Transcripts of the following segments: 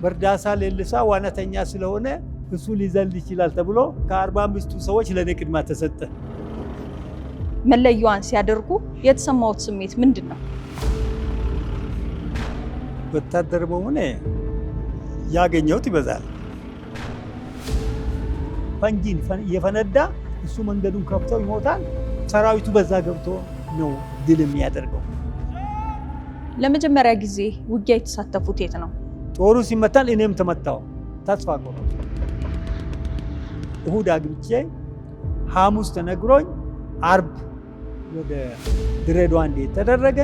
በርዳሳ ሌሊሳ ዋናተኛ ስለሆነ እሱ ሊዘል ይችላል ተብሎ ከ45ቱ ሰዎች ለኔ ቅድማ ተሰጠ። መለያዋን ሲያደርጉ የተሰማውት ስሜት ምንድነው? ወታደር በመሆኔ ያገኘሁት ይበዛል። ፈንጂን የፈነዳ እሱ መንገዱን ከፍተው ይሞታል። ሰራዊቱ በዛ ገብቶ ነው ድል የሚያደርገው። ለመጀመሪያ ጊዜ ውጊያ የተሳተፉት የት ነው? ጦሩ ሲመታል እኔም ተመታው። ተስፋ ቆረጥኩ። እሁድ አግብቼ ሐሙስ ተነግሮኝ አርብ ወደ ድሬዳዋ እንዴት ተደረገ።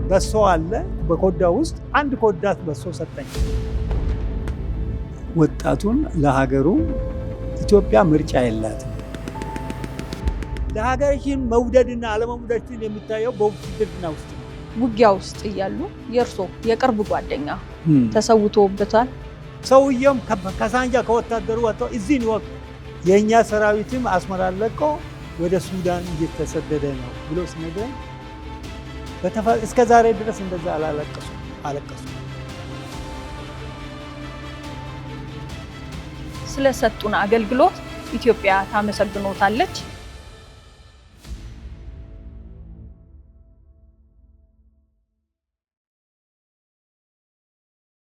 በሶ አለ በኮዳ ውስጥ አንድ ኮዳት በሶ ሰጠኝ። ወጣቱን ለሀገሩ ኢትዮጵያ ምርጫ የላትም። ለሀገርሽን መውደድና አለመውደድን የሚታየው በውትድርና ውስጥ ነው። ውጊያ ውስጥ እያሉ የእርሶ የቅርብ ጓደኛ ተሰውቶበታል? ሰውየውም ከሳንጃ ከወታደሩ ወጥቶ እዚህ ነው። የእኛ ሰራዊትም አስመራ ለቆ ወደ ሱዳን እየተሰደደ ነው ብሎ ሲነግረኝ እስከ ዛሬ ድረስ እንደዛ አለቀሱ። ስለሰጡን አገልግሎት ኢትዮጵያ ታመሰግኖታለች።